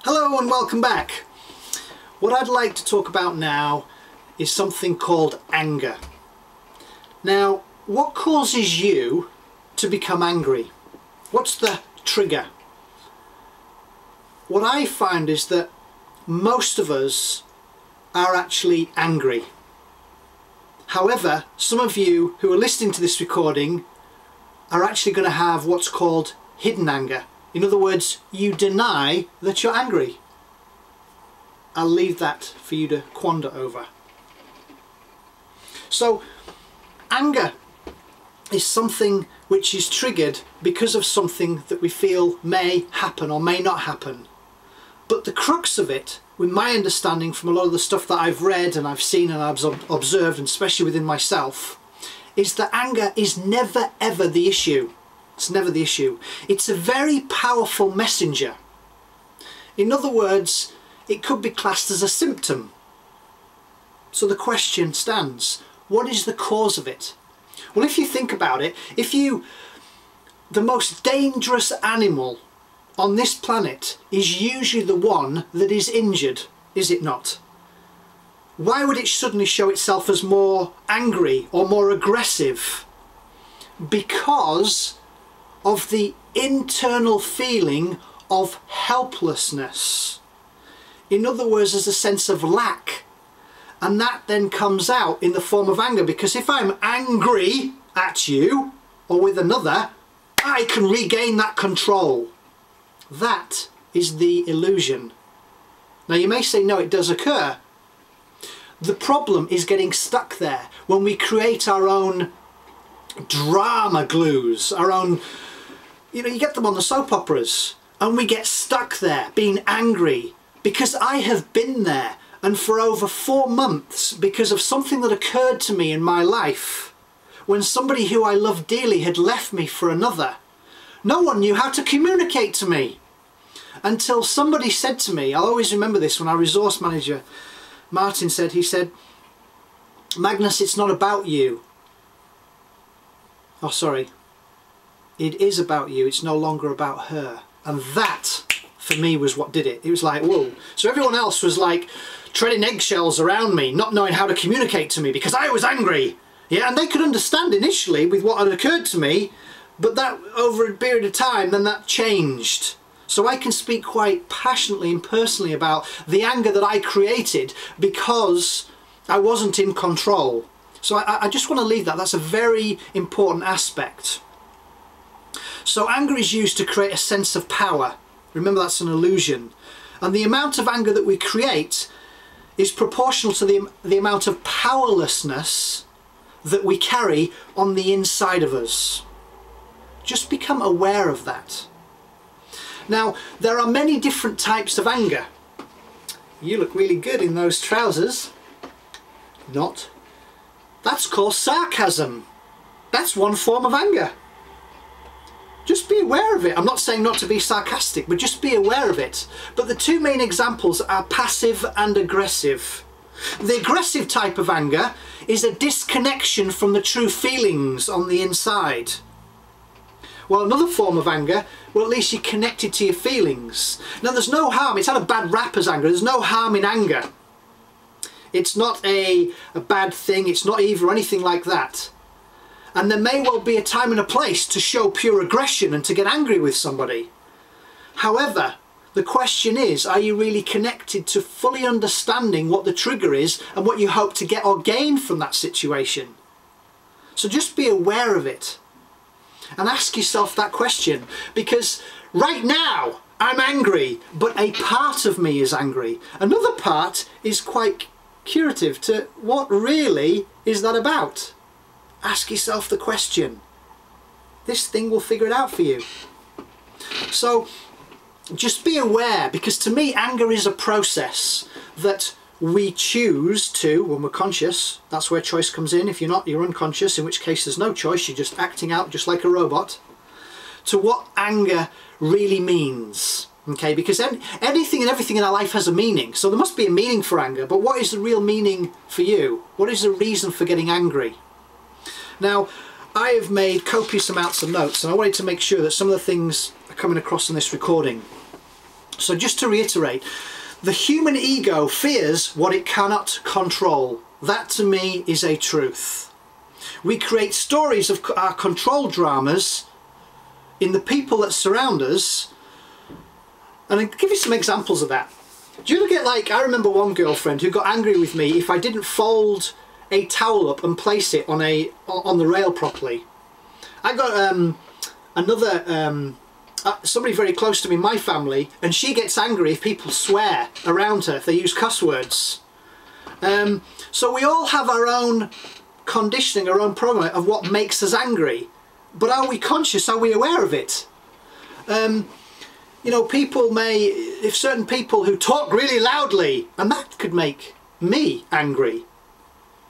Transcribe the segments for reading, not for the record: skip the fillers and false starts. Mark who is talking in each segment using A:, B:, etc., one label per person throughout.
A: Hello and welcome back. What I'd like to talk about now is something called anger. Now, what causes you to become angry? What's the trigger? What I find is that most of us are actually angry. However, some of you who are listening to this recording are actually going to have what's called hidden anger. In other words, you deny that you're angry. I'll leave that for you to quander over. So, anger is something which is triggered because of something that we feel may happen or may not happen. But the crux of it, with my understanding from a lot of the stuff that I've read and I've seen and I've observed, and especially within myself, is that anger is never ever the issue. It's never the issue. It's a very powerful messenger. In other words, it could be classed as a symptom. So the question stands, what is the cause of it? Well, if you think about it, the most dangerous animal on this planet is usually the one that is injured, is it not? Why would it suddenly show itself as more angry or more aggressive? Because of the internal feeling of helplessness. In other words, there's a sense of lack, and that then comes out in the form of anger, because if I'm angry at you or with another, I can regain that control. That is the illusion. Now you may say, no, it does occur. The problem is getting stuck there when we create our own drama glues, our own, you get them on the soap operas, and we get stuck there being angry, because I have been there, and for over 4 months, because of something that occurred to me in my life, when somebody who I loved dearly had left me for another, no one knew how to communicate to me, until somebody said to me, I'll always remember this, when our resource manager Martin said, Magnus, it's not about you. Oh, sorry. It is about you, it's no longer about her. And that, for me, was what did it. It was like, whoa. So everyone else was like treading eggshells around me, not knowing how to communicate to me because I was angry. Yeah, and they could understand initially with what had occurred to me, but that over a period of time, then that changed. So I can speak quite passionately and personally about the anger that I created because I wasn't in control. So I just want to leave that. That's a very important aspect. So anger is used to create a sense of power. Remember, that's an illusion. And the amount of anger that we create is proportional to the amount of powerlessness that we carry on the inside of us. Just become aware of that. Now, there are many different types of anger. You look really good in those trousers. Not. That's called sarcasm. That's one form of anger. Just be aware of it. I'm not saying not to be sarcastic, but just be aware of it. But the two main examples are passive and aggressive. The aggressive type of anger is a disconnection from the true feelings on the inside. Well, another form of anger, well, at least you're connected to your feelings. Now, there's no harm. It's had a bad rap as anger. There's no harm in anger. It's not a bad thing. It's not evil or anything like that. And there may well be a time and a place to show pure aggression and to get angry with somebody. However, the question is, are you really connected to fully understanding what the trigger is and what you hope to get or gain from that situation? So just be aware of it and ask yourself that question, because right now I'm angry, but a part of me is angry. Another part is quite curative to what really is that about. Ask yourself the question. This thing will figure it out for you. So just be aware, because to me anger is a process that we choose to, when we're conscious. That's where choice comes in. If you're not, you're unconscious, in which case there's no choice, you're just acting out just like a robot, to what anger really means. Okay, because anything and everything in our life has a meaning, so there must be a meaning for anger, but what is the real meaning for you? What is the reason for getting angry? Now, I have made copious amounts of notes, and I wanted to make sure that some of the things are coming across in this recording. So just to reiterate, the human ego fears what it cannot control. That to me is a truth. We create stories of our control dramas in the people that surround us, and I'll give you some examples of that. Do you ever get like, I remember one girlfriend who got angry with me if I didn't fold a towel up and place it on the rail properly. I got somebody very close to me in my family, and she gets angry if people swear around her, if they use cuss words. So we all have our own conditioning, our own program of what makes us angry. But are we conscious? Are we aware of it? You know, people may, if certain people who talk really loudly, and that could make me angry,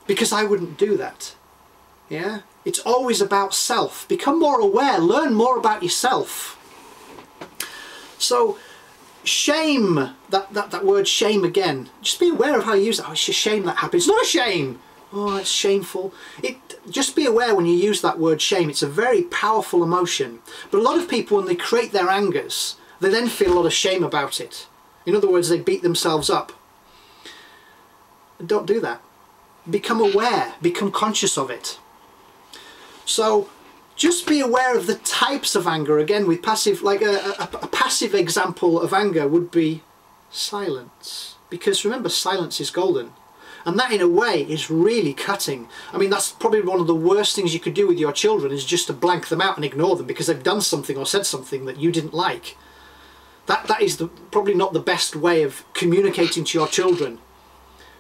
A: because I wouldn't do that. Yeah? It's always about self. Become more aware, learn more about yourself. So, shame, that word shame again, just be aware of how you use it. Oh, it's a shame that happened. It's not a shame. Oh, it's shameful. Just be aware when you use that word shame. It's a very powerful emotion. But a lot of people, when they create their angers, they then feel a lot of shame about it. In other words, they beat themselves up. Don't do that. Become aware. Become conscious of it. So, just be aware of the types of anger. Again, with passive, like a passive example of anger would be silence. Because remember, silence is golden. And that, in a way, is really cutting. I mean, that's probably one of the worst things you could do with your children, is just to blank them out and ignore them because they've done something or said something that you didn't like. That is probably not the best way of communicating to your children.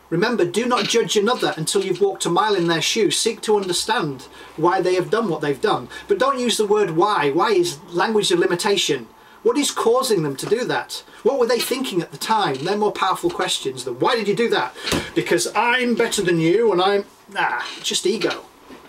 A: Remember, do not judge another until you've walked a mile in their shoes. Seek to understand why they have done what they've done. But don't use the word why. Why is language of limitation. What is causing them to do that? What were they thinking at the time? They're more powerful questions than why did you do that? Because I'm better than you and I'm... Nah, just ego.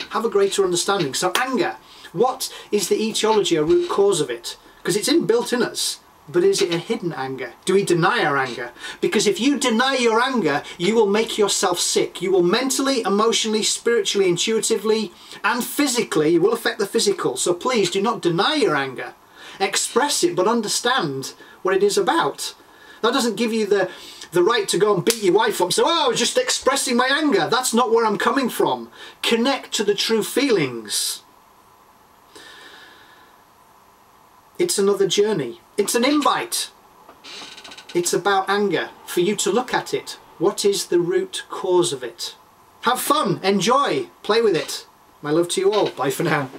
A: Have a greater understanding. So anger. What is the etiology or root cause of it? Because it's inbuilt in us. But is it a hidden anger? Do we deny our anger? Because if you deny your anger, you will make yourself sick. You will mentally, emotionally, spiritually, intuitively, and physically, you will affect the physical. So please do not deny your anger. Express it, but understand what it is about. That doesn't give you the right to go and beat your wife up and say, oh, I was just expressing my anger. That's not where I'm coming from. Connect to the true feelings. It's another journey. It's an invite. It's about anger, for you to look at it. What is the root cause of it? Have fun, enjoy, play with it. My love to you all. Bye for now.